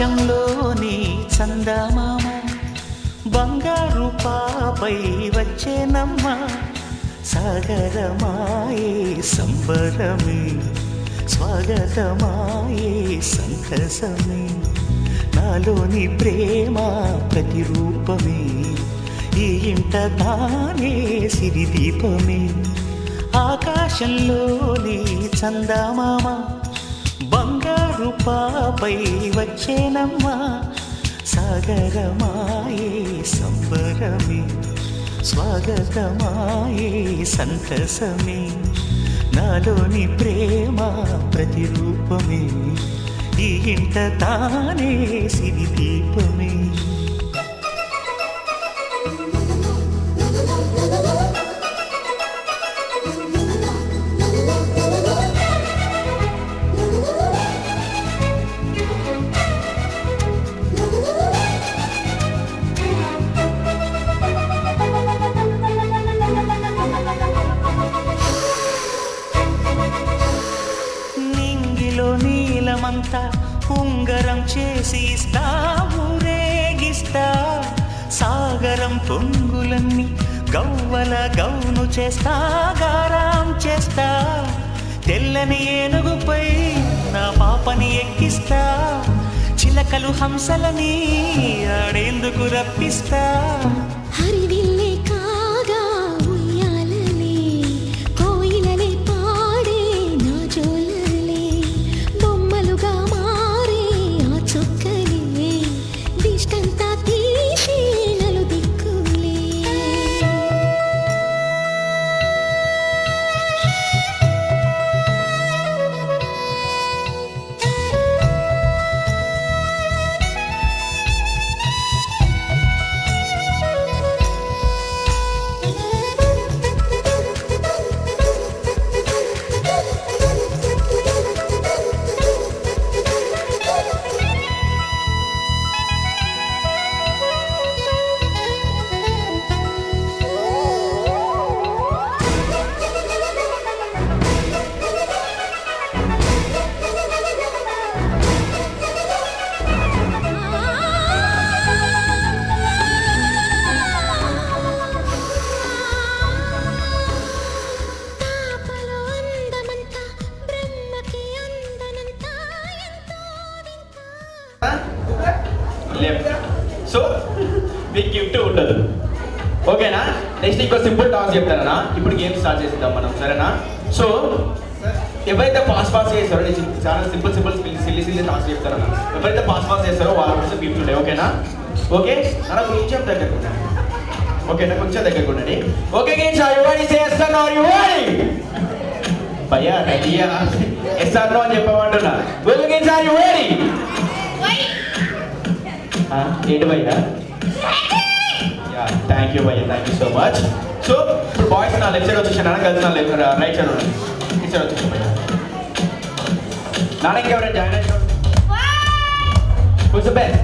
ఆకాశంలోని చందమామ బంగారు పాపై వచ్చేనమ్మ సాగరమాయే సంబరమే స్వాగతమాయే సంతసమే నాలోని ప్రేమ ప్రతిరూపమే ఈ ఇంట తానే సిరిదీపమే ఆకాశంలోని చందమామ బంగారు పాపై వచ్చేనమ్మా సాగరమాయే సంబరమే స్వాగతమాయే సంతసమే నాలోని ప్రేమ ప్రతిరూపమే ఈ ఇంట తానే సిరిదీపమే నీలమంతా ఉంగరం చేసి ఇస్తా ఊరేగిస్తా సాగరం పొంగులన్నీ గవ్వల గౌను చేస్తా గారం చేస్తా తెల్లని ఏనుగుపై నా పాపని ఎక్కిస్తా చిలకలు హంసలని ఆడేందుకు రప్పిస్తా సో మీకు గిఫ్ట్ ఉండదు ఓకేనా నెక్స్ట్ ఇంకో సింపుల్ టాస్క్ చెప్తానా ఇప్పుడు గేమ్ స్టార్ట్ చేద్దాం మనం సరేనా సో ఎవరైతే పాస్ చేస్తారో నేను చాలా సింపుల్ సిల్లీ టాస్క్ చెప్తారన్నా ఎవరైతే పాస్ చేస్తారో వాళ్ళ కోసం గిఫ్ట్ ఉంటాయి ఓకేనా ఓకే అలా కొంచెం దగ్గర ఓకేనా కొంచెం దగ్గర ఉండండి ఓకే గేమ్స్ ఎవరి చేస్తాను భయ్యా రెడీయా ఎస్ఆర్ అని చెప్పమంటున్నా okay games are you ready ఏంటి భయ్యా థ్యాంక్ యూ భయ్యా thank you so much so ఇప్పుడు బాయ్స్ నా లెఫ్ట్ సైడ్ వచ్చేసాను గర్ల్స్ నా రైట్ సైడ్ ఉన్నాను ఈ సైడ్ వచ్చేసాను భయ్యా నాన్న ఇంకెవరైనా జాయిన్ అయ్యారు కొంచెం బెస్ట్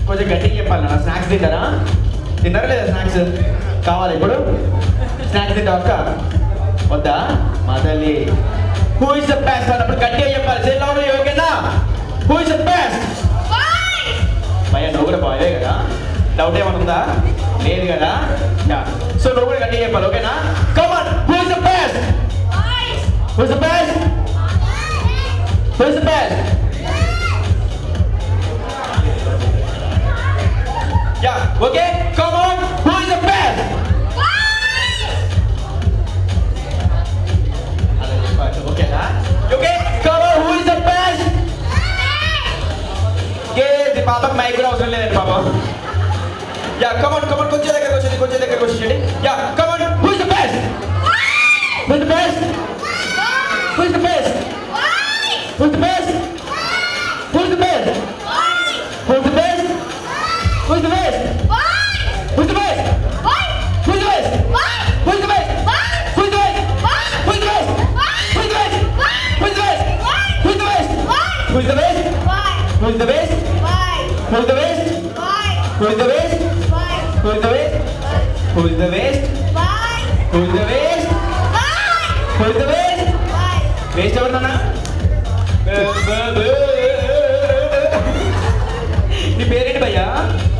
కొంచెం గట్టిగా చెప్పాలి నా స్నాక్స్ తిన్నారా లేదా స్నాక్స్ కావాలి ఇప్పుడు స్నాక్స్ తింటా అక్క వద్దా మా తల్లి హూ ఇస్ ద బెస్ట్ అన్నప్పుడు గట్టిగా చెప్పాలి సే లౌడ్ ఓకేనా హూ ఇస్ ద బెస్ట్ భయ్యా నువ్వు కూడా బాయే కదా డౌట్ ఏమైనా ఉందా లేదు కదా సో నువ్వు కూడా గట్టిగా చెప్పాలి ఓకేనా come on who is the best who is the best who is the best yeah okay come on who is the best ఓకేనా okay come on who is the best పాపకు మైక్ కూడా అవసరం లేదండి పాప యా కమాన్ కొంచెం దగ్గరకు వచ్చేయండి yeah come on who is the best who is the best who is the best who is the best who is the best who is the best who is the best who is the best who is the best who is the best who is the best who is the best who is the best who is the best who is the best who is the best who is the best Who is the best? Who is the best? Who is the best? Who is the best? Who is the best? Who is the best? Best ఎవరు నాన్న?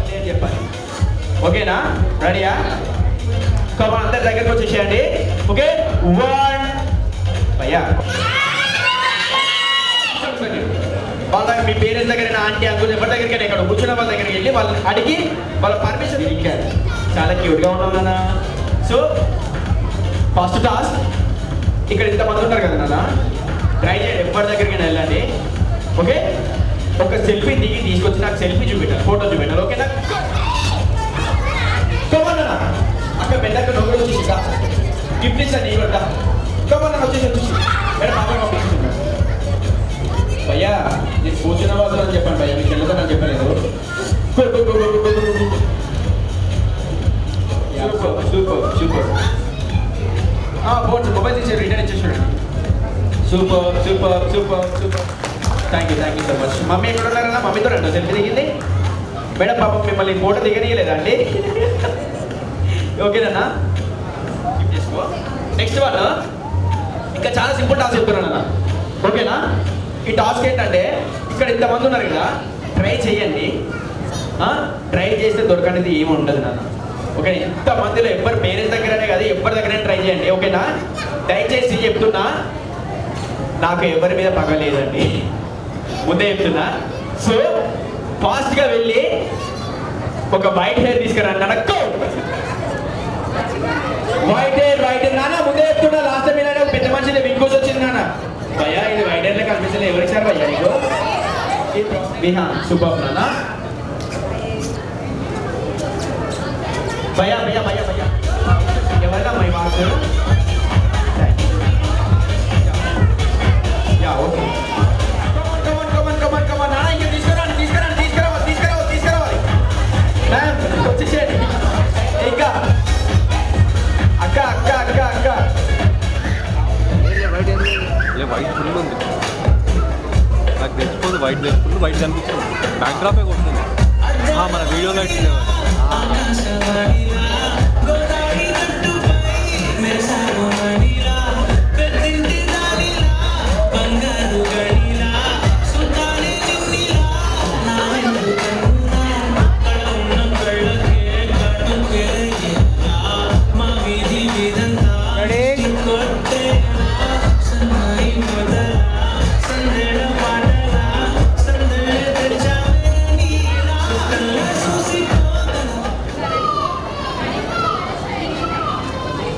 నేను చెప్పాలి. ఓకేనా? రెడీయా? కమాన్ అందరి దగ్గరకు వచ్చేసేయండి. Okay 1 భయ్యా వాళ్ళ దగ్గర మీ పేరెంట్స్ దగ్గర ఆంటీ అంకుల్ ఎవరి దగ్గరికి ఇక్కడ కూర్చున్న వాళ్ళ దగ్గరికి వెళ్ళి వాళ్ళని అడిగి వాళ్ళ పర్మిషన్ ఇచ్చారు. చాలా క్యూట్గా ఉన్నాం నాన్న. సో ఫస్ట్ టాస్క్ ఇక్కడ ఇంతమంది ఉంటారు కదా నాన్న, ట్రై చేయండి ఎవరి దగ్గరికి వెళ్ళండి. ఓకే ఒక సెల్ఫీ దిగి తీసుకొచ్చి నాకు సెల్ఫీ చూపెట్టాలి, ఫోటో చూపెట్టాలి. ఓకేనా? కమన్నా అక్క పెద్దక్క నొక్కడు వచ్చేసి గిఫ్ట్ ఇస్తాను నీ కూడా. కమన్నా వచ్చేసి మేడం బాబాయ్ పంపిస్తున్నాడు. భయ్యా నేను కూర్చున్న వాళ్ళు అని చెప్పాను భయ్యా, మీకు వెళ్ళదని చెప్పలేదు. సూపర్ సూపర్ ఫోన్ మొబైల్ తీసి రిటర్న్ ఇచ్చేసాడు. Super super super super thank you so much. Mummy ఎక్కడ ఉన్నారన్నా? మమ్మీతో రండి సెల్ఫీ దిగింది. మేడం పాపం మిమ్మల్ని ఫోటో దిగనీయలేదా అండి? ఓకేనా? గిఫ్ట్ చేసుకో. నెక్స్ట్ వన్ ఇంకా చాలా సింపుల్ టాస్క్ చెప్తున్నాను అన్న. ఓకేనా? ఈ టాస్క్ ఏంటంటే ఇక్కడ ఇంతమంది ఉన్నారు కదా, ట్రై చేయండి. ట్రై చేస్తే దొరకనేది ఏమి ఉండదు నాన్న. ఓకే ఇంతమందిలో ఎవరి పేరెంట్స్ దగ్గరనే కాదు ఎవరి దగ్గరైనా ట్రై చేయండి. ఓకేనా? దయచేసి చెప్తున్నా, నాకు ఎవరి మీద పగ లేదండి, ముందే చెప్తున్నా. సో ఫాస్ట్గా వెళ్ళి ఒక వైట్ హెయిర్ తీసుకురండి నాన్న. వైట్ హెయిర్ నాన్న ముందే చెప్తున్నా. లాస్ట్ టైం ఏదైనా పెద్ద మనిషి వింకోస్ వచ్చింది నాన్న. భయ్యా ఇది వైట్ హెయిర్లో కనిపించలేదు, ఎవరు ఇచ్చారు భయ్యా నీకు? విహాన్ సూపర్ నాన్న. భయ్యా భయ్యా భయ్యా భయ్యా ఎవరినా my marks? Yeah okay. Come on నాన్న ఇంకా తీసుకురావాలి మ్యామ్ వచ్చేసేయండి. ఇంకా అక్క అక్క అక్క అక్క వైట్ ఫుల్ ఉంది, నాకు తెచ్చిపోతుంది. వైట్ కనిపిస్తుంది, బ్యాక్ డ్రాపే కొడుతుంది. మన వీడియోలో అయితే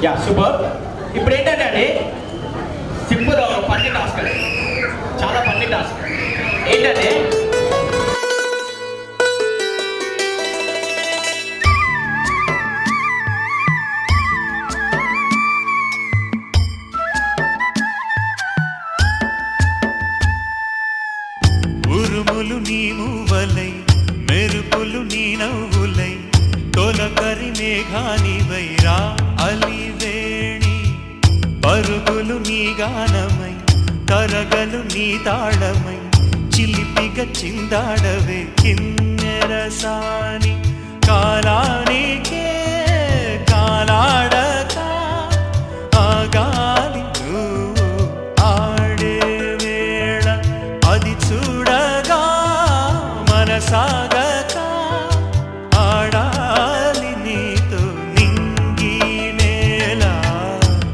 యా సూపర్. ఇప్పుడు ఏంటంటే అండి సింపుల్ ఒక ఫన్నీ టాస్క్, చాలా ఫన్నీ టాస్క్. ఏంటంటే ఉరుములు నీ మూవలై మెరుపులు నీ నవ్వులై తొలకరి మేఘానివై రా అలివేణి, పరుగులు నీ గానమై తరగలు నీ తాళమై చిలిపిగా చిందాడవే కిన్నెరసాని, కాలానికే కాలాడక ఆగాలి నువ్వు ఆడే వేళ, అది చూడగా మనసాగక ఆడాలి నీతో నింగి నేల.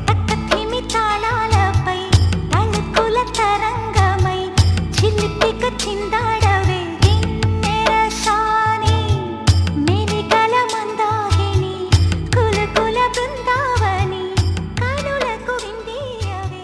తక్కకిమి తాళాలపై తళుకుల తరంగమై చిలిపిక చిందాడవే గిన్నెరసాని, మెలికల మందాగిని కులకుల బృందావని కనులకు విందియవే.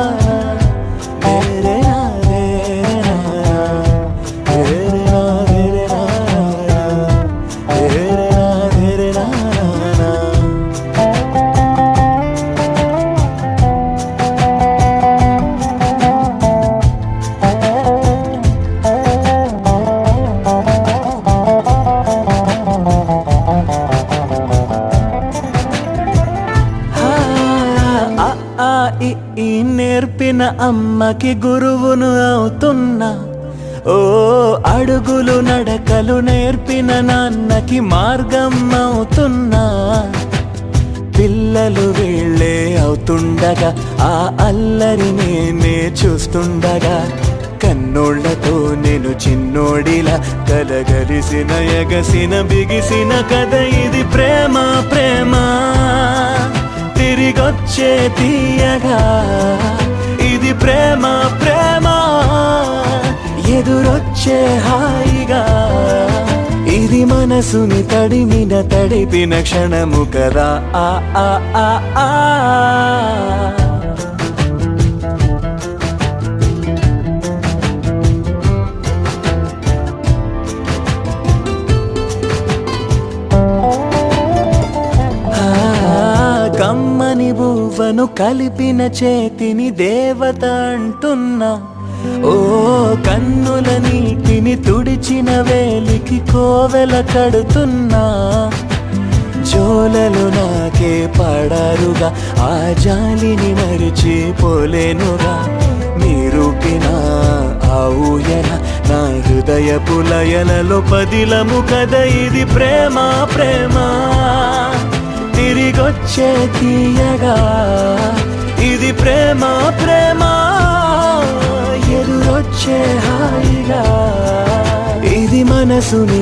నేర్పిన అమ్మకి గురువును అవుతున్నా. ఓ అడుగులు నడకలు నేర్పిన నాన్నకి మార్గం అవుతున్నా. పిల్లలు వీళ్ళే అవుతుండగా ఆ అల్లరి నేనే చూస్తుండగా కన్నోళ్లతో నేను చిన్నోడిలా కలగలిసిన ఎగసిన బిగిసిన కథ ఇది. ప్రేమ ప్రేమ తిరిగొచ్చే తీయగా ఇది. ప్రేమ ప్రేమ ఎదురొచ్చే హాయిగా ఇది. మనసుని తడిపిన క్షణము కదా. ఆ ఆ ఆ ఆ కమ్మని బువ్వను కలిపిన చేతిని దేవత అంటున్నా. ఓ కన్నుల నీటిని తుడిచిన వేలికి కోవెల కడుతున్నా. జోలలు నాకే పాడారుగా ఆ జాలిని మరిచిపోలేనుగా. మీరూపిన ఆ ఊయల నా హృదయపు లయలలో పదిలము కథ ఇది. ప్రేమ ప్రేమ తిరిగొచ్చే తీయగా ఇది. ప్రేమ ప్రేమ ఎదురొచ్చే హాయిగా ఇది. మనసుని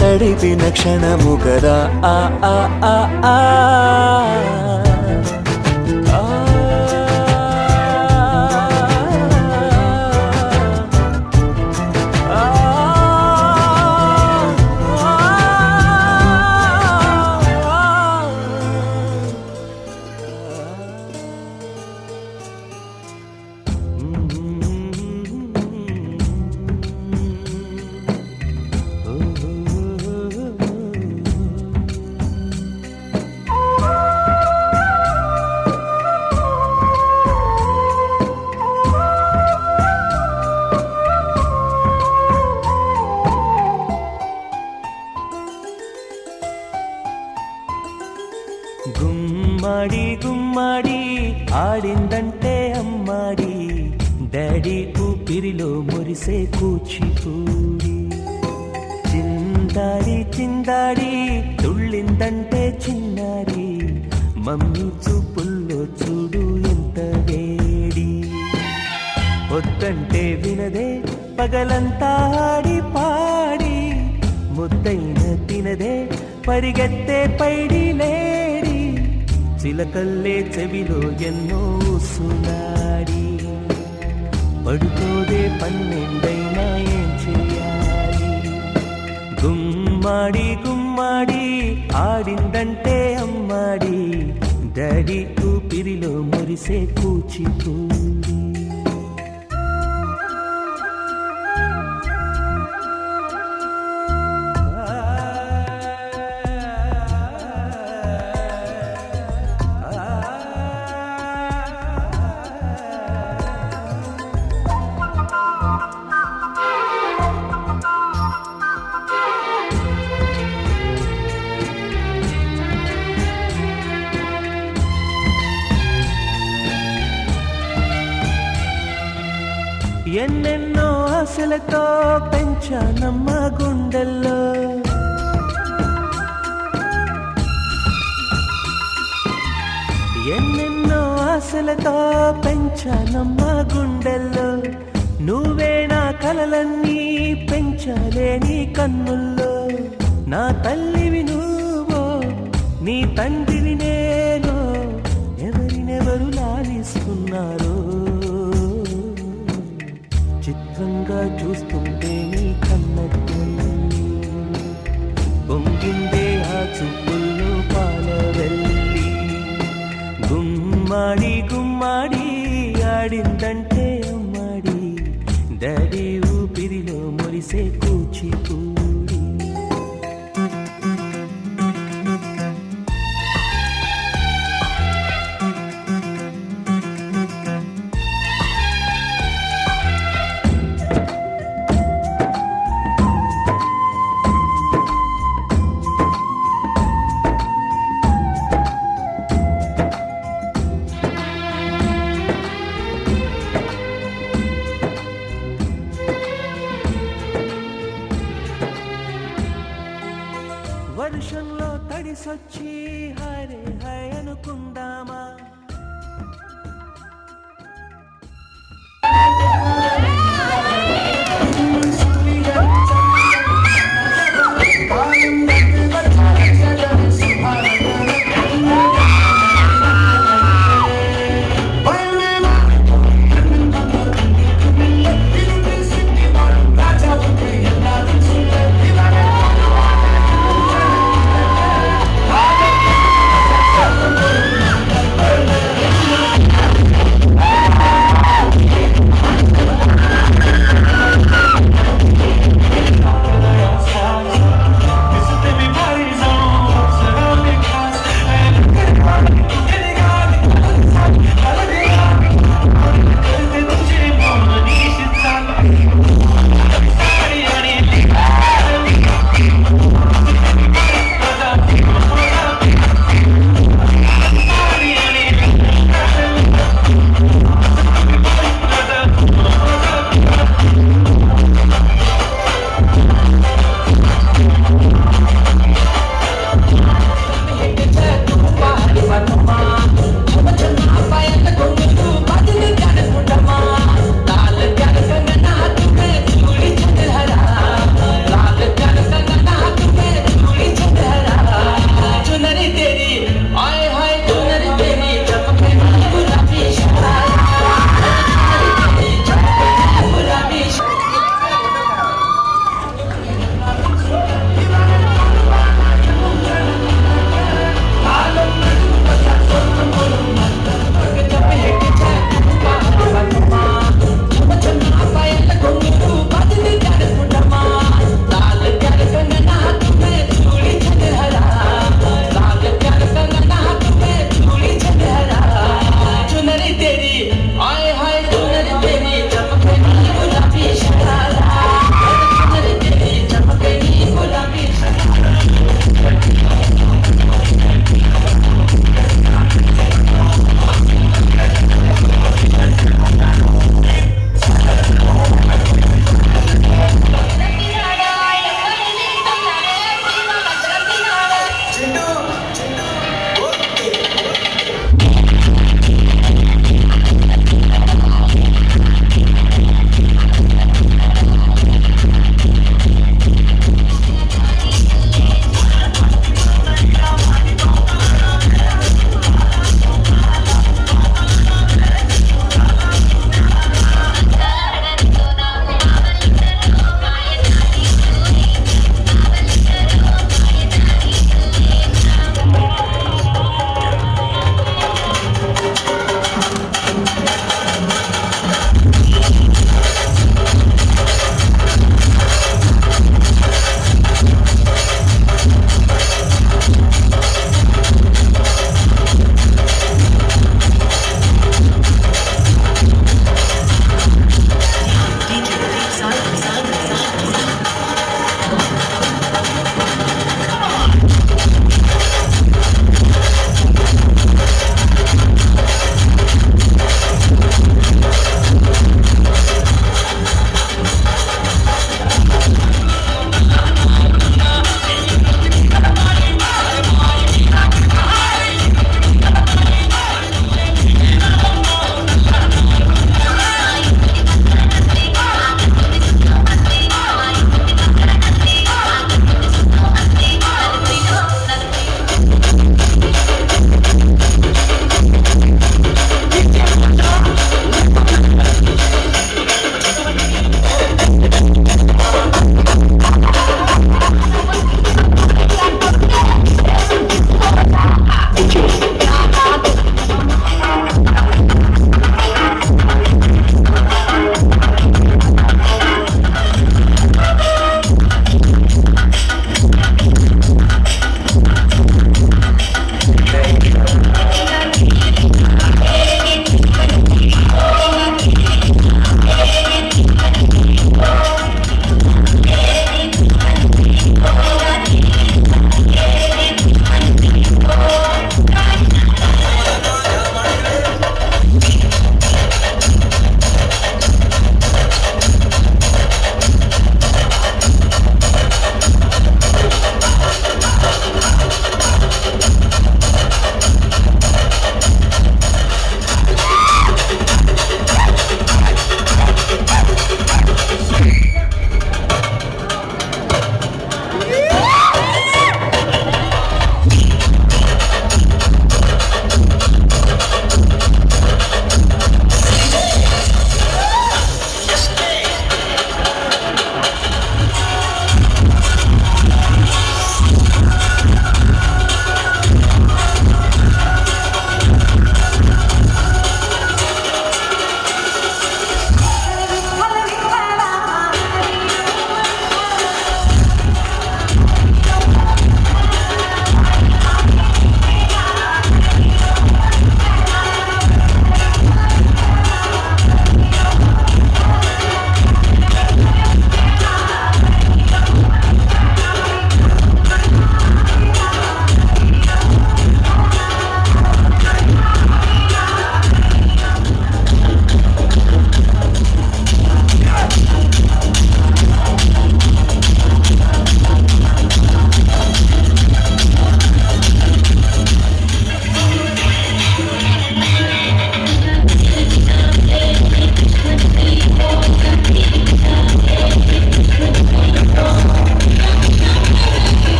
తడిపిన క్షణము కదా. ఆ ఆ ఆ ఆ గుమ్మడి గుమ్మడి ఆడిందంటే అమ్మాడి. డాడీ ఊపిరిలో మురిసే కూచిపూడి. చిందాడి చిందాడి తుళ్ళిందంటే చిన్నారి. మమ్మీ చూపుల్లో చూడు ఎంత వేడి. వద్దంటే వినదే పగలంతా ఆడి పాడి. ముద్దైన తినదే పరిగెత్తే పైడి లేడి. చిలకల్లే చెవిలో ఎన్నో సునాడి. పడుకోదే పన్నెండైనా ఏం చేయాలి. గుమ్మాడి గుమ్మాడి ఆడిందంటే అమ్మాడి. డాడీ ఊపిరిలో మురిసే కూచిపూడి. ఎన్నెన్నో ఆశలతో పెంచానమ్మ గుండెల్లో. ఎన్నెన్నో ఆశలతో పెంచానమ్మ గుండెల్లో. నువ్వే నా కలలన్నీ పెంచాలే నీ కన్నుల్లో. నా తల్లివి నువ్వో నీ తండ్రిని నేను. ఎవరినెవరు లాలిస్తున్నారో చిత్రంగా చూస్తుంటే నీ కన్నట్టు. పొంగిందే ఆ చూపుల్లో పాలవెల్లి. గుమ్మాడి గుమ్మాడి ఆడిందంటే అమ్మాడి. డాడీ ఊపిరిలో మురిసే కూచిపూడి. వర్షంలో తడిసొచ్చి హరే హై అనుకుందామా